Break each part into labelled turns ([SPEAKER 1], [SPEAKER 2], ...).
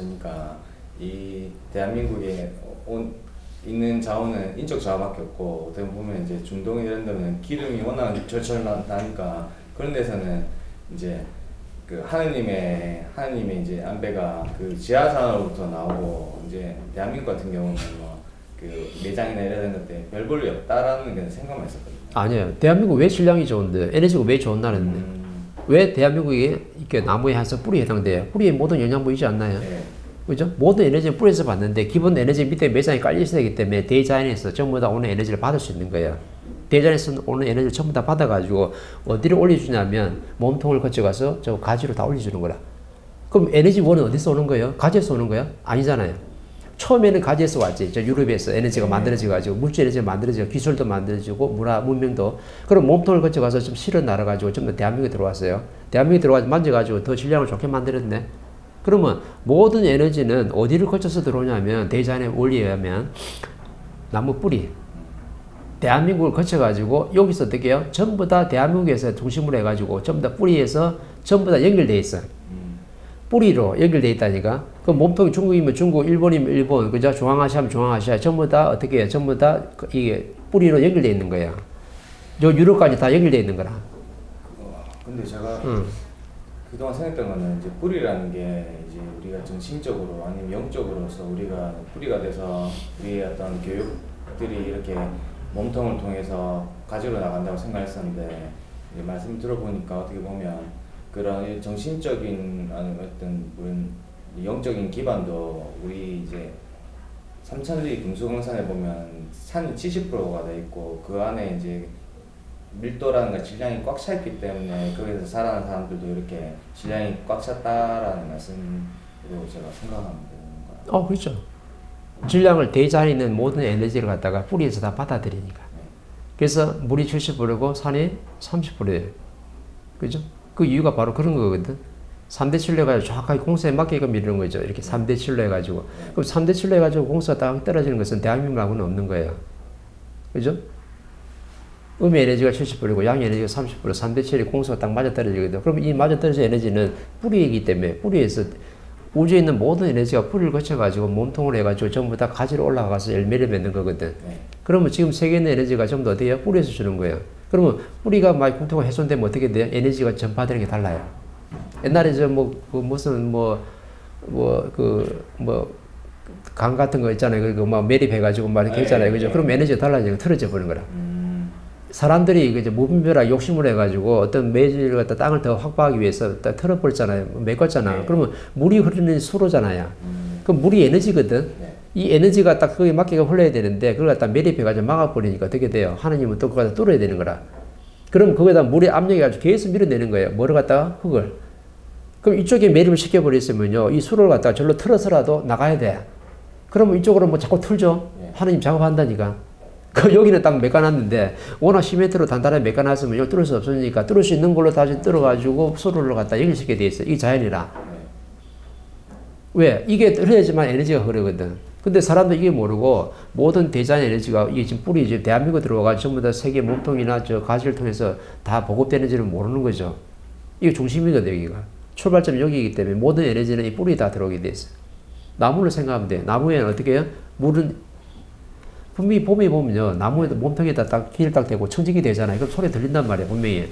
[SPEAKER 1] 보시니까 이 대한민국에 있는 자원은 인적 자원밖에 없고, 어떻게 보면 이제 중동 이런 데는 기름이 워낙 절철 나니까 그런 데서는 이제 그 하느님의 이제 안배가 그 지하산으로부터 나오고, 이제 대한민국 같은 경우는 뭐 그 매장이나 이런 것때 별 볼일 없다라는 게 생각만 했었거든요.
[SPEAKER 2] 아니에요. 대한민국 왜 질량이 좋은데, 에너지가 왜 좋은 나라인데, 왜 대한민국이 이렇게 나무에 한서 뿌리에 해당돼요? 뿌리에 모든 영양 보이지 않나요?
[SPEAKER 1] 네.
[SPEAKER 2] 그죠? 모든 에너지는 뿌리에서 받는데, 기본 에너지 밑에 매장이 깔려 있어야 되기 때문에 대자연에서 전부 다 오는 에너지를 받을 수 있는 거예요. 대자연에서 오는 에너지를 전부 다 받아가지고 어디를 올려주냐면 몸통을 거쳐가서 저 가지로 다 올려주는 거라. 그럼 에너지 원은 어디서 오는 거예요? 가지에서 오는 거야? 아니잖아요. 처음에는 가지에서 왔지. 저 유럽에서 에너지가 만들어져가지고, 물질 에너지가 만들어지고, 기술도 만들어지고, 문화, 문명도. 그럼 몸통을 거쳐가서 좀 실어 날아가지고 좀 더 대한민국에 들어왔어요. 대한민국에 들어와서 만져가지고 더 질량을 좋게 만들었네. 그러면 모든 에너지는 어디를 거쳐서 들어오냐면, 대자연의 원리에 의하면 나무 뿌리. 대한민국을 거쳐가지고 여기서 어떻게 해요? 전부 다 대한민국에서 중심으로 해가지고 전부 다 뿌리에서 전부 다 연결돼 있어. 뿌리로 연결돼 있다니까. 그 몸통이 중국이면 중국, 일본이면 일본, 그죠? 중앙아시아면 중앙아시아, 전부 다 어떻게 해요? 전부 다 이게 뿌리로 연결돼 있는 거야. 저 유럽까지 다 연결돼 있는 거라.
[SPEAKER 1] 근데 제가 그동안 생각했던 거는, 이제 뿌리라는 게 이제 우리가 정신적으로 아니면 영적으로서 우리가 뿌리가 돼서 우리의 어떤 교육들이 이렇게 몸통을 통해서 가지고 나간다고 생각했었는데, 이제 말씀 들어보니까 어떻게 보면 그런 정신적인 어떤 영적인 기반도 우리 이제 삼천리 금수강산에 보면 산이 70%가 돼 있고, 그 안에 이제 밀도라든가 질량이 꽉 차 있기 때문에 거기서 살아가는 사람들도 이렇게 질량이 꽉 찼다라는 말씀으로 제가 생각하면 되는 거예요.
[SPEAKER 2] 그렇죠. 질량을 대자연에 있는 모든 에너지를 갖다가 뿌리에서 다 받아들이니까. 그래서 물이 70%고 산이 30%예요. 그죠? 그 이유가 바로 그런 거거든. 3대 7로 해가지고 정확하게 공수에 맞게끔 밀는 거죠. 이렇게 3대 7로 해가지고. 그럼 3대 7로 해가지고 공수가 딱 떨어지는 것은 대한민국하고는 없는 거예요. 그죠? 음의 에너지가 70%고 양의 에너지가 30%, 3대 7이 공수가 딱 맞아 떨어지거든. 그럼 이 맞아 떨어진 에너지는 뿌리이기 때문에, 뿌리에서 우주에 있는 모든 에너지가 뿌리를 거쳐가지고 몸통을 해가지고 전부 다 가지로 올라가서 열매를 맺는 거거든. 그러면 지금 세계에 있는 에너지가 전부 다 어디에요? 뿌리에서 주는 거예요. 그러면 뿌리가 막 공통가 훼손되면 어떻게 돼요? 에너지가 전파되는 게 달라요. 옛날에 강 같은 거 있잖아요. 그리고 막 매립해가지고 막 이렇게 했잖아요. 그죠? 그럼 에너지가 달라지고 틀어져 버리는 거라. 사람들이 이제 무분별하게 욕심을 해가지고 어떤 매질을 갖다 땅을 더 확보하기 위해서 틀어버렸잖아요. 메꿨잖아. 그러면 물이 흐르는 수로잖아요. 그럼 물이 에너지거든. 이 에너지가 딱 거기에 맞게 흘러야 되는데, 그걸 갖다 매립해가지고 막아버리니까 어떻게 돼요? 하느님은 또 그걸 갖다 뚫어야 되는 거라. 그럼 거기다 물에 압력해가지고 계속 밀어내는 거예요. 뭐를 갖다가? 흙을. 그럼 이쪽에 매립을 시켜버렸으면요, 이 수로를 갖다가 절로 틀어서라도 나가야 돼. 그러면 이쪽으로 뭐 자꾸 틀죠? 하느님 작업한다니까. 여기는 딱 메꿔놨는데, 워낙 시멘트로 단단하게 메꿔놨으면 여기 뚫을 수 없으니까, 뚫을 수 있는 걸로 다시 뚫어가지고 수로를 갖다 연결시키게 돼 있어요. 이게 자연이라. 왜? 이게 흐려야지만 에너지가 흐르거든. 근데 사람들 이게 모르고, 모든 대자연 에너지가 이게 지금 뿌리, 지금 대한민국 들어와가지고 전부 다 세계 몸통이나 저 가지를 통해서 다 보급되는지를 모르는 거죠. 이게 중심이거든, 여기가. 출발점이 여기이기 때문에 모든 에너지는 이 뿌리에 다 들어오게 돼 있어요. 나무를 생각하면 돼. 나무에는 어떻게 해요? 물은, 분명히 봄에 보면요, 나무에도 몸통에다 딱 길을 딱 대고 청진기 되잖아요. 그럼 소리 들린단 말이에요, 분명히.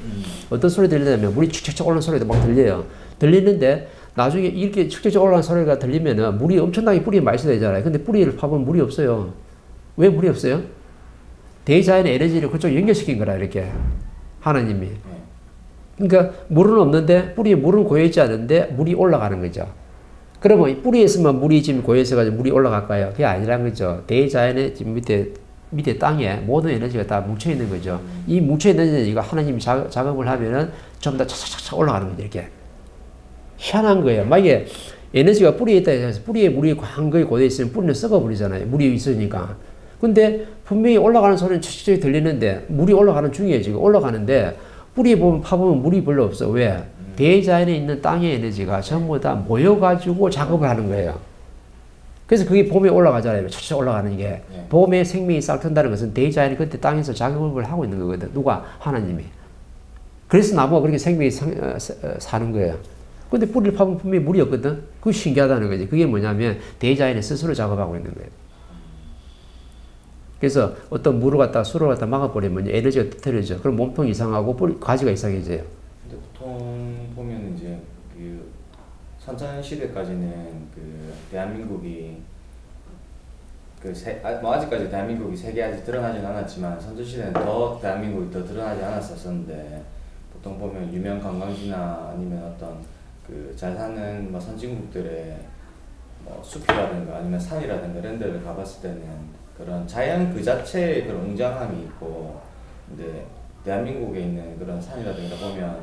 [SPEAKER 2] 어떤 소리 들리냐면, 물이 축축축 오르는 소리도 막 들려요. 들리는데, 나중에 이렇게 축축축 올라가는 소리가 들리면은 물이 엄청나게 뿌리에 많이 되잖아요. 근데 뿌리를 파보면 물이 없어요. 왜 물이 없어요? 대자연의 에너지를 그쪽 연결시킨 거라, 이렇게. 하나님이. 그러니까 물은 없는데, 뿌리에 물은 고여있지 않은데, 물이 올라가는 거죠. 그러면 이 뿌리에 있으면 물이 지금 고여있어가지고 물이 올라갈까요? 그게 아니란 거죠. 대자연의 지금 밑에 땅에 모든 에너지가 다 뭉쳐있는 거죠. 이 뭉쳐있는 에너지가 하나님이 작업을 하면은 전부 다 차차차차 올라가는 거죠, 이렇게. 희한한 거예요. 만약에 에너지가 뿌리에 있다 해서 뿌리에 물이 광거리 고여 있으면 뿌리는 썩어버리잖아요. 물이 있으니까. 근데 분명히 올라가는 소리는 추측적이 들리는데, 물이 올라가는 중이에요, 지금. 올라가는데, 뿌리에 파보면 물이 별로 없어. 왜? 대자연에 있는 땅의 에너지가 전부 다 모여가지고 작업을 하는 거예요. 그래서 그게 봄에 올라가잖아요. 추측 올라가는 게. 봄에 생명이 싹 튼다는 것은 대자연이 그때 땅에서 작업을 하고 있는 거거든. 누가? 하나님이. 그래서 나무가 그렇게 생명이 사는 거예요. 근데 뿌리를 파면 분명히 물이 없거든. 그게 신기하다는 거지. 그게 뭐냐면 대자연이 스스로 작업하고 있는 거예요. 그래서 어떤 물을 갖다 수로를 갖다 막아버리면 에너지가 터뜨려져. 그럼 몸통이 이상하고 뿌리, 가지가 이상해져요.
[SPEAKER 1] 근데 보통 보면 이제 그 선천 시대까지는 그 대한민국이 뭐 아직까지 대한민국이 세계에 아직 드러나진 않았지만 선천 시대는 더 대한민국이 더 드러나지 않았었는데 보통 보면 유명 관광지나 아니면 어떤 그 잘 사는 뭐 선진국들의 뭐 숲이라든가 아니면 산이라든가 이런 데를 가봤을 때는 그런 자연 그 자체의 그런 웅장함이 있고, 근데 대한민국에 있는 그런 산이라든가 보면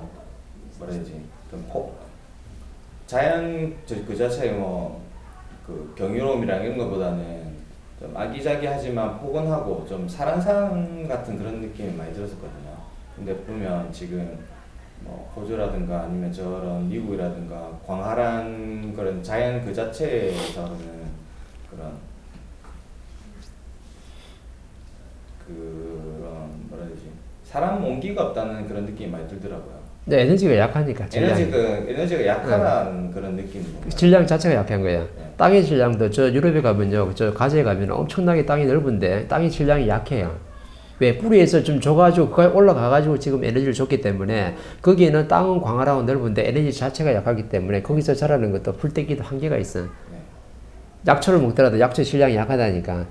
[SPEAKER 1] 뭐라 해야 되지, 자연 그 자체의 뭐 그 경이로움이랑 이런 것보다는 좀 아기자기하지만 포근하고 좀 사랑산 같은 그런 느낌이 많이 들었었거든요. 근데 보면 지금 뭐 호주라든가 아니면 저런 미국이라든가 광활한 그런 자연 그 자체에서는 그런 뭐라 해야 되지, 사람 온기가 없다는 그런 느낌이 많이 들더라고요.
[SPEAKER 2] 근데 에너지가 약하니까.
[SPEAKER 1] 에너지가 약하다는 그런 느낌이.
[SPEAKER 2] 질량 자체가 약한 거야.
[SPEAKER 1] 네.
[SPEAKER 2] 땅의 질량도 저 유럽에 가면요, 저 가지에 가면 엄청나게 땅이 넓은데 땅의 질량이 약해요. 왜? 뿌리에서 좀 줘가지고 그가 올라가가지고 지금 에너지를 줬기 때문에 거기에는 땅은 광활하고 넓은데 에너지 자체가 약하기 때문에 거기서 자라는 것도 풀떼기도 한계가 있어.
[SPEAKER 1] 네.
[SPEAKER 2] 약초를 먹더라도 약초 질량이 약하다니까.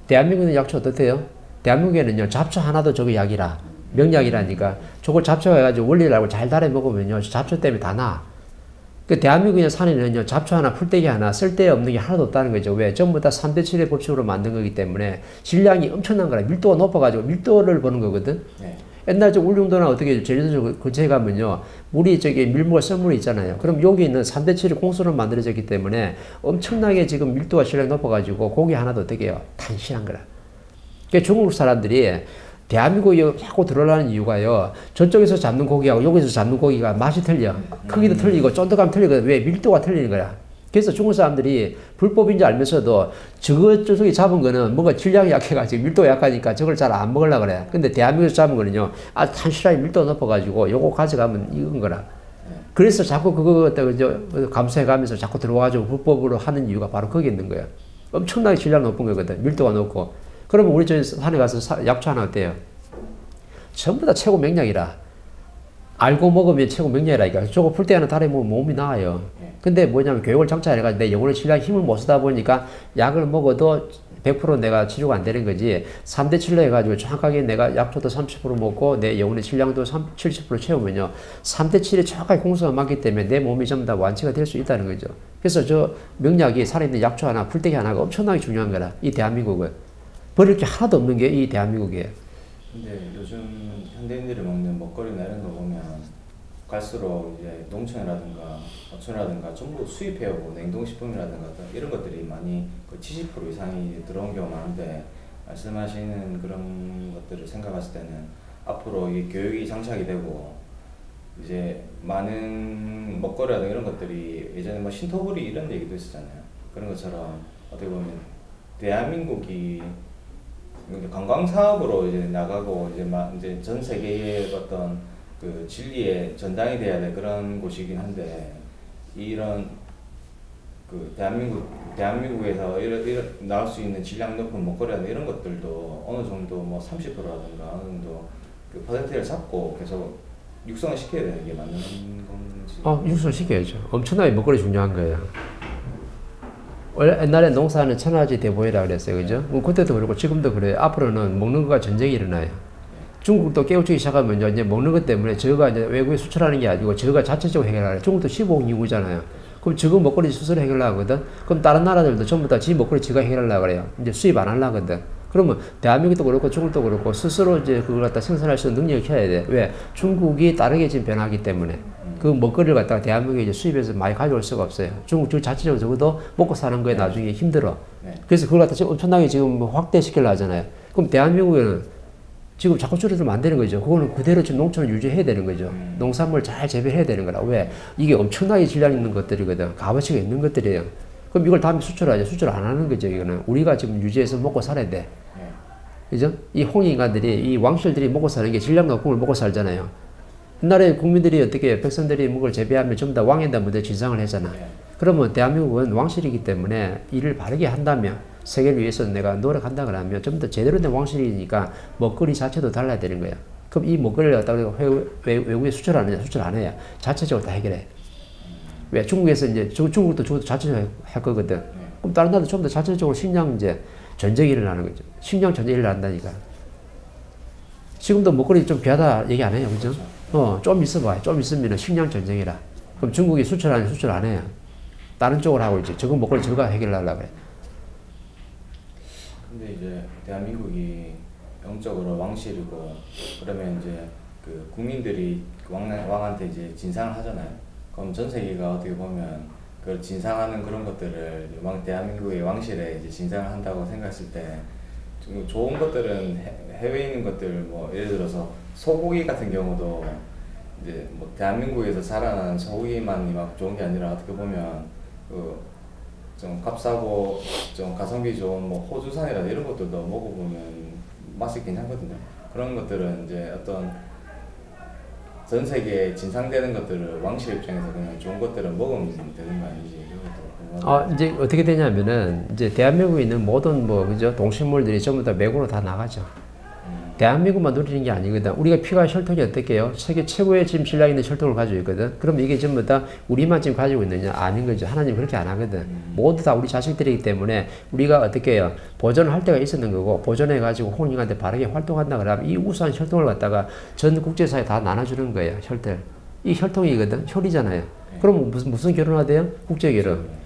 [SPEAKER 2] 대한민국은 약초 어떻대요? 대한민국에는요, 잡초 하나도 저거 약이라. 명약이라니까. 저걸 잡초해가지고 원리를 알고 잘 달여 먹으면요, 잡초 때문에 다 나. 그 대한민국의 산에는요, 잡초 하나, 풀떼기 하나, 쓸데없는 게 하나도 없다는 거죠. 왜? 전부 다 3대 7의 법칙으로 만든 거기 때문에 질량이 엄청난 거라. 밀도가 높아가지고 밀도를 보는 거거든. 네. 옛날 저 울릉도나 어떻게 제주도 근처에 가면요, 물이 저기 밀물, 썰물이 있잖아요. 그럼 여기 있는 3대 7의 공수로 만들어졌기 때문에 엄청나게 지금 밀도가 질량이 높아가지고 고기 하나도 어떻게 해요? 탄실한 거라. 그러니까 중국 사람들이 대한민국에 자꾸 들어오려는 이유가요, 저쪽에서 잡는 고기하고 여기서 잡는 고기가 맛이 틀려. 크기도 틀리고 쫀득함 틀리거든. 왜? 밀도가 틀리는 거야. 그래서 중국 사람들이 불법인지 알면서도 저쪽에 잡은 거는 뭔가 질량이 약해가지고 밀도가 약하니까 저걸 잘 안 먹으려고 그래. 근데 대한민국에서 잡은 거는요, 탄실하게 밀도가 높아가지고 요거 가져가면 익은 거라. 그래서 자꾸 그거 감수해가면서 자꾸 들어와가지고 불법으로 하는 이유가 바로 거기 있는 거야. 엄청나게 질량 높은 거거든. 밀도가 높고. 그러면 우리 저 산에 가서 약초 하나 어때요? 전부 다 최고 명약이라. 알고 먹으면 최고 명약이라니까. 저거 풀떼 하나 달에 먹으면 몸이 나아요. 근데 뭐냐면 교육을 장착해가지고 내 영혼의 질량 힘을 못 쓰다 보니까 약을 먹어도 100% 내가 치료가 안 되는 거지. 3대 7로 해가지고 정확하게 내가 약초도 30% 먹고 내 영혼의 질량도 70% 채우면요, 3대 7에 정확하게 공수가 맞기 때문에 내 몸이 전부 다 완치가 될 수 있다는 거죠. 그래서 저 명약이 살아있는 약초 하나, 풀떼기 하나가 엄청나게 중요한 거라. 이 대한민국은. 버릴 게 하나도 없는 게 이 대한민국이에요.
[SPEAKER 1] 근데 요즘 현대인들이 먹는 먹거리나 이런 거 보면 갈수록 이제 농촌이라든가 어촌이라든가 전부 수입해오고 냉동식품이라든가 이런 것들이 많이 거의 70% 이상이 들어온 경우가 많은데, 말씀하시는 그런 것들을 생각했을 때는 앞으로 이 교육이 장착이 되고 이제 많은 먹거리라든가 이런 것들이 예전에 뭐 신토부리 이런 얘기도 있었잖아요. 그런 것처럼 어떻게 보면 대한민국이 관광 사업으로 이제 나가고 이제 전 세계의 어떤 그 진리의 전당이 돼야 될 그런 곳이긴 한데, 이런 그 대한민국에서 이런 나올 수 있는 질량 높은 먹거리나 이런 것들도 어느 정도 뭐 30%라든가 어느 정도 그 퍼센트를 잡고 계속 육성을 시켜야 되는 게 맞는 건지.
[SPEAKER 2] 육성 시켜야죠. 엄청나게 먹거리 중요한 거예요. 원래 옛날에 농사는 천하지 대보이라 그랬어요. 그죠? 그때도 그렇고 지금도 그래요. 앞으로는 먹는 거가 전쟁이 일어나요. 중국도 깨우치기 시작하면 이제 먹는 것 때문에 저가 이제 외국에 수출하는 게 아니고 저가 자체적으로 해결하래. 중국도 15억 인구잖아요. 그럼 저거 먹거리 스스로 해결하려고 하거든? 그럼 다른 나라들도 전부 다 지 먹거리 지가 해결하려고 그래요. 이제 수입 안 하려고 하거든. 그러면 대한민국도 그렇고 중국도 그렇고 스스로 이제 그걸 갖다 생산할 수 있는 능력을 켜야 돼. 왜? 중국이 다르게 지금 변하기 때문에. 그 먹거리를 갖다가 대한민국에 이제 수입해서 많이 가져올 수가 없어요. 중국 자체적으로 적어도 먹고 사는 거에 나중에 힘들어. 그래서 그걸 갖다 지금 엄청나게 지금 확대시키려고 하잖아요. 그럼 대한민국에는 지금 자꾸 줄여들면 안 되는 거죠. 그거는 그대로 지금 농촌을 유지해야 되는 거죠. 농산물 잘 재배해야 되는 거라. 왜? 이게 엄청나게 질량 있는 것들이거든. 값어치가 있는 것들이에요. 그럼 이걸 다음에 수출하죠. 수출 안 하는 거죠. 이거는 우리가 지금 유지해서 먹고 살아야 돼. 그죠? 이 홍익인간들이, 이 왕실들이 먹고 사는 게 질량 높은 걸 먹고 살잖아요. 옛날에 국민들이 어떻게 백성들이 묵을 재배하면 전부 다 왕에다 먼저 진상을 했잖아.
[SPEAKER 1] 네.
[SPEAKER 2] 그러면 대한민국은 왕실이기 때문에 일을 바르게 한다면 세계를 위해서 내가 노력한다 그러면 좀 더 제대로 된 왕실이니까 먹거리 자체도 달라야 되는 거야. 그럼 이 먹거리를 갖다가 외국에 수출하느냐? 수출 안 해야 자체적으로 다 해결해. 왜 중국에서 이제 중국도 저것도 자체적으로 할 거거든. 그럼 다른 나라도 좀 더 자체적으로 식량 이제 전쟁이 일어나는 거죠. 식량 전쟁이 일어난다니까. 지금도 먹거리 좀 귀하다 얘기 안 해요, 그죠? 좀 있어봐. 좀 있으면 식량 전쟁이라. 그럼 중국이 수출하냐? 수출 안 해요. 다른 쪽으로 하고 있지. 저거 먹거리 저거 해결하려고 그래.
[SPEAKER 1] 근데 이제 대한민국이 영적으로 왕실이고 그러면 이제 그 국민들이 왕한테 이제 진상을 하잖아요. 그럼 전 세계가 어떻게 보면 그 진상하는 그런 것들을 대한민국의 왕실에 이제 진상을 한다고 생각했을 때 좀 좋은 것들은 해외에 있는 것들 뭐 예를 들어서 소고기 같은 경우도 이제 뭐 대한민국에서 자라난 소고기만이 막 좋은 게 아니라 어떻게 보면 그 좀 값싸고 좀 가성비 좋은 뭐 호주산이라든지 이런 것들도 먹어보면 맛이 괜찮거든요. 그런 것들은 이제 어떤 전 세계에 진상되는 것들을 왕실 입장에서 그냥 좋은 것들은 먹으면 되는 거 아니지?
[SPEAKER 2] 이제 어떻게 되냐면은 이제 대한민국에 있는 모든 뭐 그죠 동식물들이 전부 다 외국으로 다 나가죠. 대한민국만 누리는 게 아니거든. 우리가 피가 혈통이 어떻게 해요? 세계 최고의 지금 질량 있는 혈통을 가지고 있거든. 그럼 이게 전부 다 우리만 지금 가지고 있느냐? 아닌 거죠. 하나님 그렇게 안 하거든. 모두 다 우리 자식들이기 때문에 우리가 어떻게 해요? 보존을 할 때가 있었는 거고 보존해가지고 홍익한테 바르게 활동한다 그러면 이 우수한 혈통을 갖다가 전 국제사회에 다 나눠주는 거예요. 혈들. 이 혈통이거든. 혈이잖아요. 그럼 무슨 결혼하대요? 국제결혼.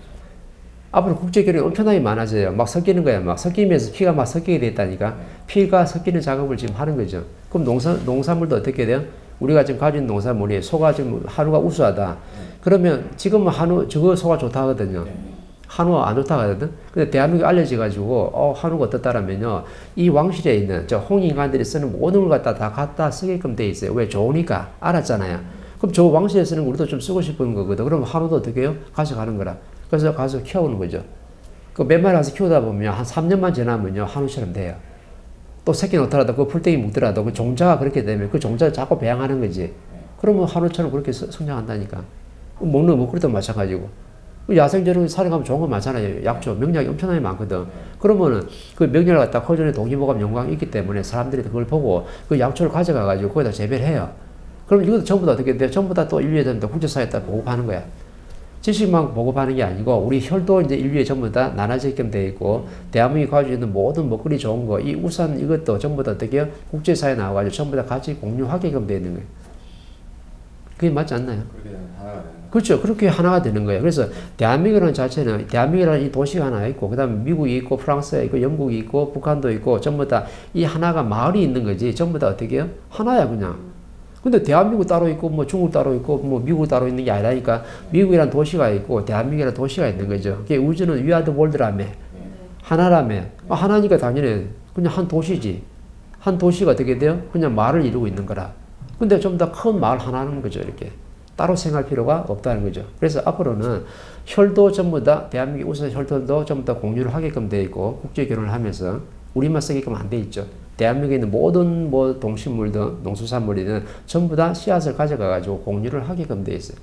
[SPEAKER 2] 앞으로 국제결혼이 엄청나게 많아져요. 막 섞이는 거야. 막 섞이면서 피가 막 섞이게 됐다니까. 피가 섞이는 작업을 지금 하는 거죠. 그럼 농산물도 어떻게 돼요? 우리가 지금 가진 농산물이 소가 지금 한우가 우수하다. 그러면 지금은 한우, 저거 소가 좋다 하거든요. 한우가 안 좋다 하거든. 근데 대한민국에 알려져가지고, 한우가 어떻다라면요. 이 왕실에 있는 저 홍인간들이 쓰는 모든 걸 다 갖다 쓰게끔 돼 있어요. 왜? 좋으니까. 알았잖아요. 그럼 저 왕실에 쓰는 거 우리도 좀 쓰고 싶은 거거든. 그럼 한우도 어떻게 해요? 가져가는 거라. 그래서 가서 키워오는 거죠. 그 몇 마리 가서 키우다 보면 한 3년만 지나면요. 한우처럼 돼요. 또 새끼 놓더라도 그 풀떼기 묵더라도 그 종자가 그렇게 되면 그 종자를 자꾸 배양하는 거지. 그러면 한우처럼 그렇게 성장한다니까. 먹는 먹거리도 마찬가지고. 야생적으로 사냥하면 좋은 거 많잖아요. 약초, 명약이 엄청나게 많거든. 그러면은 그 명약을 갖다 허전에 동의보감 영광이 있기 때문에 사람들이 그걸 보고 그 약초를 가져가가지고 거기다 재배를 해요. 그럼 이것도 전부 다 어떻게 돼? 전부 다 또 인류에 전부 다 국제사회에다 보급하는 거야. 지식만 보급하는 게 아니고 우리 혈도 이제 인류에 전부 다 나눠지게끔 되어 있고 대한민국이 가지고 있는 모든 먹거리 좋은 거, 이 우산 이것도 전부 다 어떻게 해요? 국제사회에 나와가지고 전부 다 같이 공유하게끔 되어 있는 거예요. 그게 맞지 않나요?
[SPEAKER 1] 그렇게 되면 하나가 되는 거예요.
[SPEAKER 2] 그렇죠. 그렇게 하나가 되는 거예요. 그래서 대한민국이라는 자체는 대한민국이라는 이 도시가 하나 있고 그다음에 미국이 있고 프랑스가 있고 영국이 있고 북한도 있고 전부 다 이 하나가 마을이 있는 거지. 전부 다 어떻게 해요? 하나야 그냥. 근데 대한민국 따로 있고 뭐 중국 따로 있고 뭐 미국 따로 있는 게 아니라니까 미국이란 도시가 있고 대한민국이란 도시가 있는 거죠. 그게 우주는 We are the world라며 하나라며 하나니까 당연히 그냥 한 도시지. 한 도시가 어떻게 돼요? 그냥 말을 이루고 있는 거라. 근데 좀 더 큰 말 하나는 거죠. 이렇게 따로 생각할 필요가 없다는 거죠. 그래서 앞으로는 혈도 전부 다 대한민국 우선 혈통도 전부 다 공유를 하게끔 돼 있고 국제 결혼을 하면서 우리만 쓰게끔 안 돼 있죠. 대한민국에 있는 모든 뭐 동식물든 농수산물이든 전부 다 씨앗을 가져가 가지고 공유를 하게끔 돼 있어요.